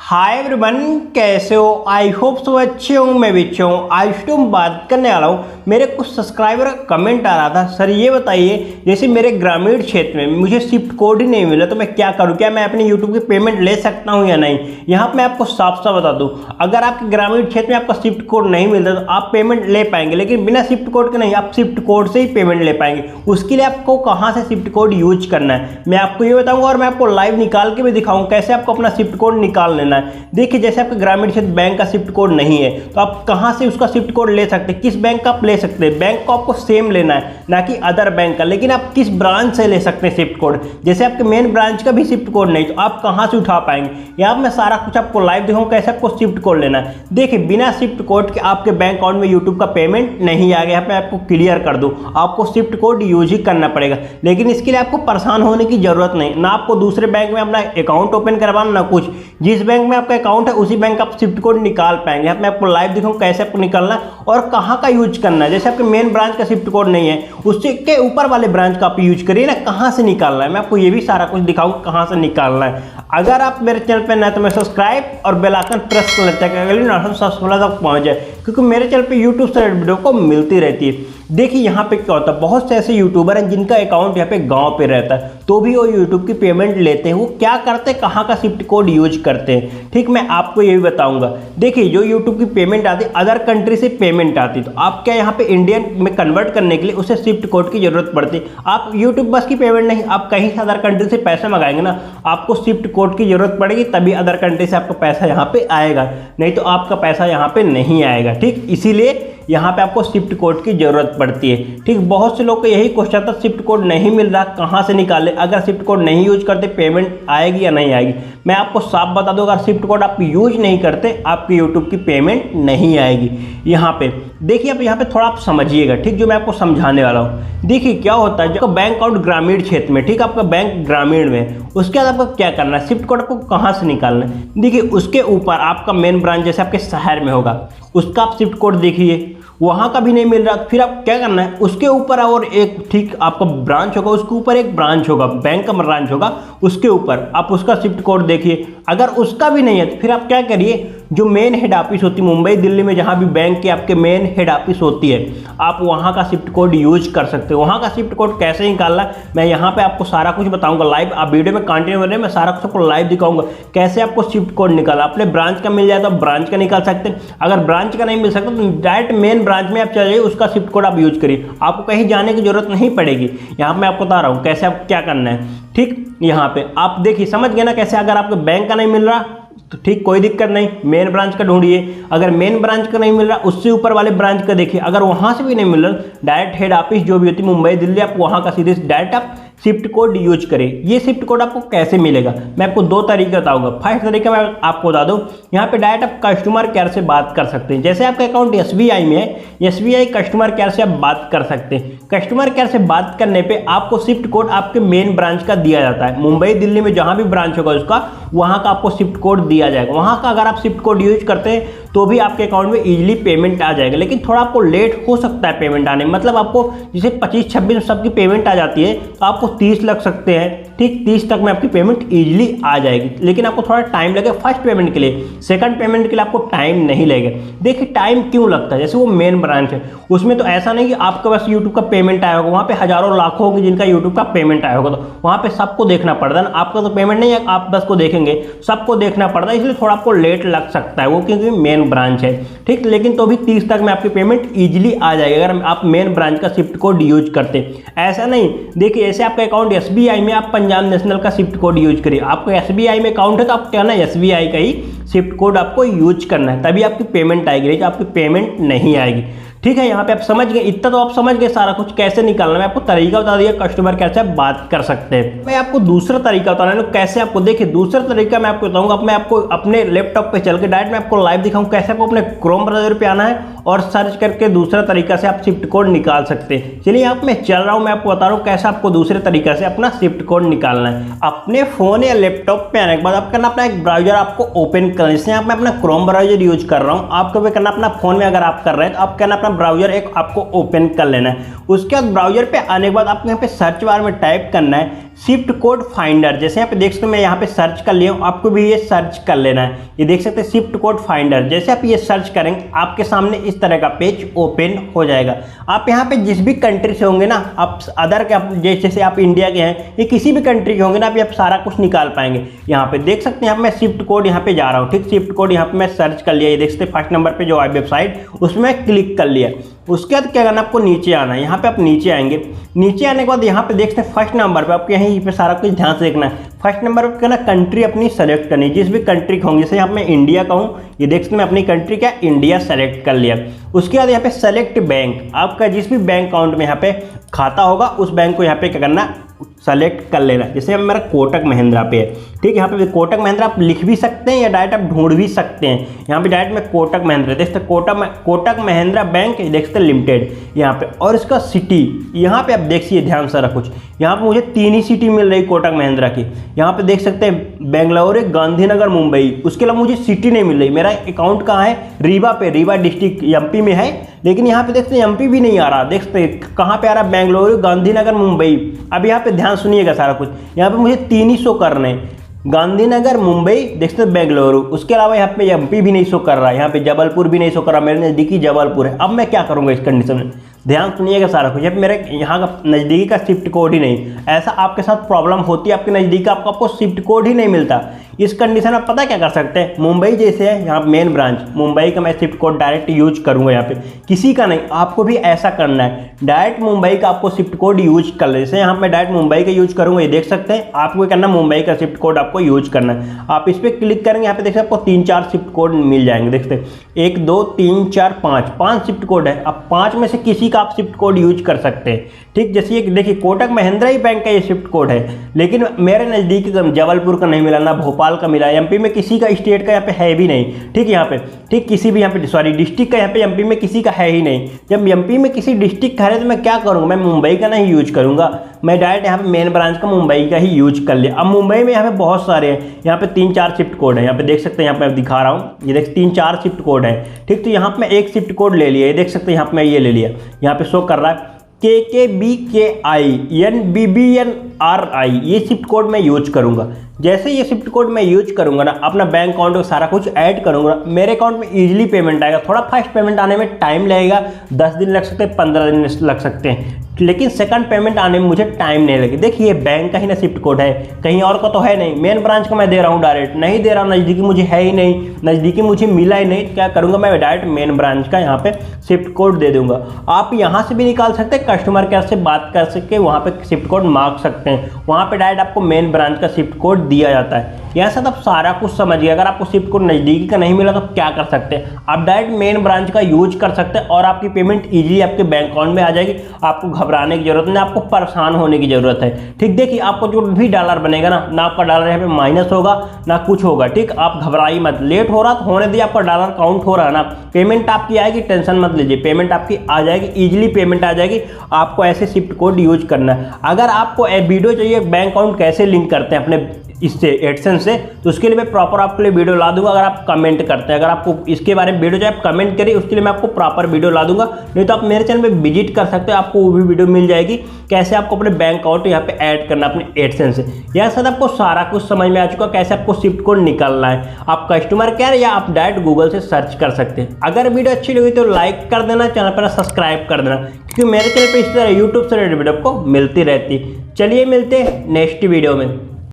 Hi everyone, कैसे हो? I hope सब अच्छे हो। मैं भी अच्छा हूँ। आज तो हम बात करने वाला हूँ, मेरे कुछ सब्सक्राइबर का कमेंट आ रहा था, सर ये बताइए जैसे मेरे ग्रामीण क्षेत्र में मुझे शिफ्ट कोड ही नहीं मिला तो मैं क्या करूँ, क्या मैं अपने यूट्यूब की पेमेंट ले सकता हूँ या नहीं। यहाँ पर मैं आपको साफ साफ बता दूँ, अगर आपके ग्रामीण क्षेत्र में आपका शिफ्ट कोड नहीं मिलता तो आप पेमेंट ले पाएंगे, लेकिन बिना शिफ्ट कोड के नहीं, आप शिफ्ट कोड से ही पेमेंट ले पाएंगे। उसके लिए आपको कहाँ से शिफ्ट कोड यूज करना है मैं आपको ये बताऊँगा, और मैं आपको लाइव निकाल के भी दिखाऊँगा कैसे आपको अपना शिफ्ट कोड निकाल लेना है। देखिए, जैसे आपके ग्रामीण क्षेत्र बैंक का शिफ्ट कोड नहीं है तो आप कहां से उसका शिफ्ट कोड ले सकते हैं, किस बैंक का आप ले सकते हैं। बैंक को आपको सेम लेना है, ना कि अदर बैंक का, लेकिन आप किस ब्रांच से ले सकते हैं शिफ्ट कोड। जैसे आपके मेन ब्रांच का भी शिफ्ट कोड नहीं तो आप कहां से उठा पाएंगे। यहाँ मैं सारा कुछ आपको लाइव दिखाऊंगा कैसे आपको शिफ्ट कोड लेना है। देखिए, बिना शिफ्ट कोड के आपके बैंक अकाउंट में यूट्यूब का पेमेंट नहीं आ गया। यहाँ पे आपको क्लियर कर दूं, आपको शिफ्ट कोड यूज ही करना पड़ेगा, लेकिन इसके लिए आपको परेशान होने की जरूरत नहीं, ना आपको दूसरे बैंक में अपना अकाउंट ओपन करवाना, ना कुछ। जिस बैंक में आपका अकाउंट है उसी बैंक का आप शिफ्ट कोड निकाल पाएंगे। मैं आपको लाइव दिखाऊं कैसे आपको निकालना है और कहां का यूज करना है। जैसे आपके मेन ब्रांच का शिफ्ट कोड नहीं है, उससे के ऊपर वाले ब्रांच का आप यूज करिए ना, कहां से निकालना है। मैं आपको ये भी सारा कुछ दिखाऊंगा कहां से निकालना है। अगर आप मेरे चैनल पर नए तो मैं सब्सक्राइब और बेल आइकन प्रेस कर लेते हैं, अगली नोटिफिकेशन तक पहुंच जाए, क्योंकि मेरे चैनल पे यूट्यूब से वीडियो को मिलती रहती है। देखिए, यहाँ पे क्या होता है, बहुत से ऐसे यूट्यूबर हैं जिनका अकाउंट यहाँ पे गांव पे रहता है तो भी वो यूट्यूब की पेमेंट लेते हैं। वो क्या करते हैं, कहाँ का शिफ्ट कोड यूज करते हैं, ठीक, मैं आपको ये भी बताऊंगा। देखिए, जो यूट्यूब की पेमेंट आती है, अदर कंट्री से पेमेंट आती है, तो आप क्या यहाँ पे इंडियन में कन्वर्ट करने के लिए उसे शिफ्ट कोड की जरूरत पड़ती है। आप यूट्यूब बस की पेमेंट नहीं, आप कहीं से अदर कंट्री से पैसे मंगाएंगे ना, आपको शिफ्ट कोड की जरूरत पड़ेगी, तभी अदर कंट्री से आपका पैसा यहाँ पे आएगा, नहीं तो आपका पैसा यहाँ पे नहीं आएगा। ठीक, इसीलिए यहाँ पे आपको शिफ्ट कोड की जरूरत पड़ती है। ठीक, बहुत से लोग को यही क्वेश्चन था, शिफ्ट कोड नहीं मिल रहा, कहाँ से निकाले, अगर शिफ्ट कोड नहीं यूज करते पेमेंट आएगी या नहीं आएगी। मैं आपको साफ बता दूं, अगर शिफ्ट कोड आप यूज नहीं करते आपकी यूट्यूब की पेमेंट नहीं आएगी। यहाँ पे देखिए, आप यहाँ पे थोड़ा आप समझिएगा, ठीक, जो मैं आपको समझाने वाला हूँ। देखिए क्या होता है, जब बैंक अकाउंट ग्रामीण क्षेत्र में, ठीक, आपका बैंक ग्रामीण में, उसके बाद आपको क्या करना है, शिफ्ट कोड आपको कहाँ से निकालना है। देखिए, उसके ऊपर आपका मेन ब्रांच जैसे आपके शहर में होगा, उसका आप शिफ्ट कोड देखिए, वहाँ का भी नहीं मिल रहा, फिर आप क्या करना है, उसके ऊपर और एक, ठीक, आपका ब्रांच होगा, उसके ऊपर एक ब्रांच होगा, बैंक का ब्रांच होगा, उसके ऊपर आप उसका शिफ्ट कोड देखिए। अगर उसका भी नहीं है तो फिर आप क्या करिए, जो मेन हेड ऑफिस होती है मुंबई दिल्ली में, जहाँ भी बैंक के आपके मेन हेड ऑफिस होती है, आप वहाँ का शिफ्ट कोड यूज कर सकते हो। वहाँ का शिफ्ट कोड कैसे निकालना मैं यहाँ पे आपको सारा कुछ बताऊंगा लाइव। आप वीडियो में कंटिन्यू कर रहे हैं, मैं सारा कुछ आपको लाइव दिखाऊंगा कैसे आपको शिफ्ट कोड निकालना। अपने ब्रांच का मिल जाए तो आप ब्रांच का निकाल सकते हैं, अगर ब्रांच का नहीं मिल सकता तो डायरेक्ट मेन ब्रांच में आप चलिए, उसका शिफ्ट कोड आप यूज करिए, आपको कहीं जाने की जरूरत नहीं पड़ेगी। यहाँ मैं आपको बता रहा हूँ कैसे आप क्या करना है। ठीक, यहाँ पे आप देखिए, समझ गए ना कैसे। अगर आपको बैंक का नहीं मिल रहा तो ठीक, कोई दिक्कत नहीं, मेन ब्रांच का ढूंढिए। अगर मेन ब्रांच का नहीं मिल रहा, उससे ऊपर वाले ब्रांच का देखिए। अगर वहां से भी नहीं मिल रहा, डायरेक्ट हेड ऑफिस जो भी होती है मुंबई दिल्ली, आप वहां का सीधे डायरेक्ट आप शिफ्ट कोड यूज करें। ये शिफ्ट कोड आपको कैसे मिलेगा मैं आपको दो तरीके बताऊंगा। फर्स्ट तरीका मैं आपको बता दूं, यहाँ पे डायरेक्ट आप कस्टमर केयर से बात कर सकते हैं। जैसे आपका अकाउंट एसबीआई में है, एसबीआई कस्टमर केयर से आप बात कर सकते हैं। कस्टमर केयर से बात करने पे आपको शिफ्ट कोड आपके मेन ब्रांच का दिया जाता है। मुंबई दिल्ली में जहां भी ब्रांच होगा उसका, वहां का आपको शिफ्ट कोड दिया जाएगा। वहां का अगर आप शिफ्ट कोड यूज करते हैं तो भी आपके अकाउंट में इजीली पेमेंट आ जाएगा, लेकिन थोड़ा आपको लेट हो सकता है पेमेंट आने में। मतलब आपको जैसे 25-26 सबकी पेमेंट आ जाती है तो आपको 30 लग सकते हैं। ठीक, 30 तक में आपकी पेमेंट इजीली आ जाएगी, लेकिन आपको थोड़ा टाइम लगेगा फर्स्ट पेमेंट के लिए। सेकंड पेमेंट के लिए आपको टाइम नहीं लगेगा। देखिए, टाइम क्यों लगता है, जैसे वो मेन ब्रांच है, उसमें तो ऐसा नहीं कि आपके पास यूट्यूब का पेमेंट आया होगा, वहाँ पे हजारों लाखों होंगे जिनका यूट्यूब का पेमेंट आया होगा, तो वहाँ पे सबको देखना पड़ता है। आपका तो पेमेंट नहीं है, आप 10 को देखेंगे, सबको देखना पड़ता है, इसलिए थोड़ा आपको लेट लग सकता है वो, क्योंकि मेन ब्रांच है। ठीक, लेकिन तो भी 30 तक में आपकी पेमेंट इजीली आ जाएगी अगर आप मेन ब्रांच का शिफ्ट कोड यूज करते। ऐसा नहीं, देखिए, ऐसे आपका अकाउंट एसबीआई में, आप पंजाब नेशनल का शिफ्ट कोड यूज करिए। आपको एसबीआई में अकाउंट है तो आप क्या ना, एसबीआई का ही शिफ्ट कोड आपको यूज करना है, तभी आपकी पेमेंट आएगी, नहीं तो आपकी पेमेंट नहीं आएगी। ठीक है, यहाँ पे आप समझ गए, इतना तो आप समझ गए सारा कुछ कैसे निकालना। मैं आपको तरीका बता दिया, कस्टमर कैसे आप बात कर सकते हैं। मैं आपको दूसरा तरीका बता रहा हूँ कैसे आपको, देखिए दूसरा तरीका मैं आपको बताऊंगा। मैं आपको अपने लैपटॉप पे चल के डायरेक्ट मैं आपको लाइव दिखाऊं कैसे आपको अपने क्रोम ब्राउजर पे आना है और सर्च करके दूसरा तरीका से आप शिफ्ट कोड निकाल सकते हैं। चलिए, यहाँ पे मैं चल रहा हूँ, मैं आपको बता रहा हूँ कैसे आपको दूसरे तरीका से अपना शिफ्ट कोड निकालना है। अपने फोन या लैपटॉप पे आने के बाद आप करना अपना एक ब्राउजर आपको ओपन करना है। जैसे यहाँ पे अपना क्रोम ब्राउजर यूज कर रहा हूँ, आपको भी करना अपना फोन में, अगर आप कर रहे हैं तो आप करना अपना ब्राउजर एक आपको ओपन कर लेना है। उसके बाद ब्राउजर पे आने के बाद आपको यहाँ पे सर्च बार में टाइप करना है शिफ्ट कोड फाइंडर। जैसे यहाँ पे देख सकते हो मैं यहाँ पे सर्च कर लिया हूँ, आपको भी ये सर्च कर लेना है। ये देख सकते हैं शिफ्ट कोड फाइंडर। जैसे आप ये सर्च करेंगे आपके सामने इस तरह का पेज ओपन हो जाएगा। आप यहाँ पे जिस भी कंट्री से होंगे ना, आप अदर के जैसे आप इंडिया के हैं या किसी भी कंट्री के होंगे ना, आप सारा कुछ निकाल पाएंगे। यहाँ पे देख सकते हैं यहाँ पे मैं शिफ्ट कोड यहाँ पे जा रहा हूँ, ठीक। शिफ्ट कोड यहाँ पे मैं सर्च कर लिया, ये देख सकते हैं फर्स्ट नंबर पे जो है वेबसाइट, उसमें क्लिक कर लिया। उसके बाद क्या करना, आपको नीचे आना है। यहाँ पे आप नीचे आएंगे, नीचे आने के बाद यहाँ पे देखते हैं फर्स्ट नंबर पे आपको यहीं पे सारा कुछ ध्यान से देखना है। फर्स्ट नंबर पे कहना कंट्री अपनी सेलेक्ट करनी, जिस भी कंट्री का होंगे। जैसे यहाँ पे मैं इंडिया का हूँ, ये देख सकते हैं मैं अपनी कंट्री क्या इंडिया सेलेक्ट कर लिया। उसके बाद यहाँ पे सेलेक्ट बैंक, आपका जिस भी बैंक अकाउंट में यहाँ पे खाता होगा उस बैंक को यहाँ पे क्या करना, सेलेक्ट कर लेना। जैसे मेरा कोटक महिंद्रा पे है, ठीक। यहाँ पे कोटक महिंद्रा आप लिख भी सकते हैं या डायरेक्ट आप ढूंढ भी सकते हैं। यहाँ पे डायरेक्ट में कोटक महिंद्रा देखते कोटक महिंद्रा बैंक देखते लिमिटेड यहाँ पे, और इसका सिटी यहाँ पे आप देखिए ध्यान से कुछ। यहाँ पे मुझे 3 ही सिटी मिल रही कोटक महिंद्रा की। यहाँ पे देख सकते हैं बेंगलुरु, गांधीनगर, मुंबई। उसके अलावा मुझे सिटी नहीं मिल रही। मेरा अकाउंट कहाँ है, रीवा पे, रीवा डिस्ट्रिक्ट एमपी में है, लेकिन यहाँ पे देखते हैं एमपी भी नहीं आ रहा। देखते हैं कहाँ पे आ रहा, बेंगलुरु, गांधीनगर, मुंबई। अब यहाँ पे ध्यान सुनिएगा सारा कुछ। यहाँ पे मुझे 3 ही शो करने हैं, गांधीनगर, मुंबई, देखते हैं बेंगलुरु। उसके अलावा यहाँ पे एमपी भी नहीं शो कर रहा है, यहाँ पे जबलपुर भी नहीं शो कर रहा। मेरे नज़दीकी जबलपुर है। अब मैं क्या करूँगा इस कंडीशन में, ध्यान सुनिएगा सारा कुछ। मेरे यहाँ का नज़दीकी का शिफ्ट कोड ही नहीं, ऐसा आपके साथ प्रॉब्लम होती है, आपके नज़दीक का आपको शिफ्ट कोड ही नहीं मिलता। इस कंडीशन में पता क्या कर सकते हैं, मुंबई जैसे है यहाँ मेन ब्रांच, मुंबई का मैं शिफ्ट कोड डायरेक्ट यूज करूँगा। यहाँ पे किसी का नहीं, आपको भी ऐसा करना है, डायरेक्ट मुंबई का आपको शिफ्ट कोड यूज कर ले। जैसे यहाँ पे डायरेक्ट मुंबई का यूज करूँगा, ये देख सकते हैं। आपको करना मुंबई का शिफ्ट कोड आपको यूज करना है। आप इस पर क्लिक करेंगे, यहाँ पे देखते हैं आपको 3-4 शिफ्ट कोड मिल जाएंगे। देखते हैं 1 2 3 4 5 शिफ्ट कोड है। अब 5 में से किसी का आप शिफ्ट कोड यूज कर सकते हैं, ठीक। जैसे ये देखिए कोटक महिंद्रा ही बैंक का ये शिफ्ट कोड है, लेकिन मेरे नज़दीक जबलपुर का नहीं मिला, ना भोपाल का मिला, एमपी में किसी का स्टेट का यहाँ पे है भी नहीं, ठीक। यहाँ पे ठीक किसी भी यहाँ पे सॉरी डिस्ट्रिक्ट का यहाँ पे एमपी में किसी का है ही नहीं। जब एमपी में किसी डिस्ट्रिक्ट का है तो मैं क्या करूँगा, मैं मुंबई का नहीं यूज करूँगा, मैं डायरेक्ट यहाँ पे मेन ब्रांच का मुंबई का ही यूज कर लिया। अब मुंबई में यहाँ पे बहुत सारे हैं, यहाँ पे 3-4 शिफ्ट कोड है। यहाँ पे देख सकते हैं, यहाँ पे दिखा रहा हूँ, ये देख 3-4 शिफ्ट कोड है, ठीक। तो यहाँ पे मैं एक शिफ्ट कोड ले लिया, ये देख सकते हैं यहाँ पे मैं ये ले लिया। यहाँ पे शो कर रहा है KKBKINBBNRI, ये शिफ्ट कोड मैं यूज करूंगा। जैसे ये शिफ्ट कोड मैं यूज करूंगा ना, अपना बैंक अकाउंट में सारा कुछ ऐड करूंगा, मेरे अकाउंट में इजीली पेमेंट आएगा। थोड़ा फास्ट पेमेंट आने में टाइम लगेगा, 10 दिन लग सकते हैं, 15 दिन लग सकते हैं, लेकिन सेकंड पेमेंट आने में मुझे टाइम नहीं लगे। देखिए बैंक का ही ना शिफ्ट कोड है, कहीं और का तो है नहीं। मेन ब्रांच का मैं दे रहा हूँ, डायरेक्ट नहीं दे रहा हूँ, नज़दीकी मुझे है ही नहीं, नज़दीकी मुझे मिला ही नहीं। क्या करूँगा, मैं डायरेक्ट मेन ब्रांच का यहाँ पे शिफ्ट कोड दे दूंगा। आप यहाँ से भी निकाल सकते हैं, कस्टमर केयर से बात कर सकते, वहाँ पे शिफ्ट कोड मांग सकते हैं, वहाँ पे डायरेक्ट आपको मेन ब्रांच का शिफ्ट कोड दिया जाता है। यहाँ से आप सारा कुछ समझ गए। अगर आपको शिफ्ट कोड नज़दीकी का नहीं मिला तो क्या कर सकते हैं, आप डायरेक्ट मेन ब्रांच का यूज कर सकते हैं और आपकी पेमेंट ईजिली आपके बैंक अकाउंट में आ जाएगी। आपको घबराने की जरूरत नहीं, आपको परेशान होने की जरूरत है, ठीक। देखिए आपको जो भी डॉलर बनेगा ना आपका डॉलर यहाँ पे माइनस होगा ना कुछ होगा, ठीक। आप घबराइए मत, लेट हो रहा तो होने दीजिए, आपका डॉलर काउंट हो रहा है ना, पेमेंट आपकी आएगी, टेंशन मत लीजिए, पेमेंट आपकी आ जाएगी, ईजिली पेमेंट आ जाएगी। आपको ऐसे शिफ्ट कोड यूज करना है। अगर आपको वीडियो चाहिए बैंक अकाउंट कैसे लिंक करते हैं अपने इससे एडसेंस से, तो उसके लिए मैं प्रॉपर आपके लिए वीडियो ला दूंगा। अगर आप कमेंट करते हैं, अगर आपको इसके बारे में वीडियो चाहिए आप कमेंट करिए, उसके लिए मैं आपको प्रॉपर वीडियो ला दूंगा। नहीं तो आप मेरे चैनल पे विजिट कर सकते हो, आपको वो भी वीडियो मिल जाएगी कैसे आपको अपने बैंक अकाउंट यहाँ पे ऐड करना अपने एडसेंस से। यहाँ साथ आपको सारा कुछ समझ में आ चुका कैसे आपको शिफ्ट कोड निकालना है। आप कस्टमर केयर या आप डायरेक्ट गूगल से सर्च कर सकते हैं। अगर वीडियो अच्छी लगी तो लाइक कर देना, चैनल पर सब्सक्राइब कर देना, क्योंकि मेरे चैनल पर इस तरह यूट्यूब से रिलेटेड वीडियो आपको मिलती रहती। चलिए मिलते हैं नेक्स्ट वीडियो में।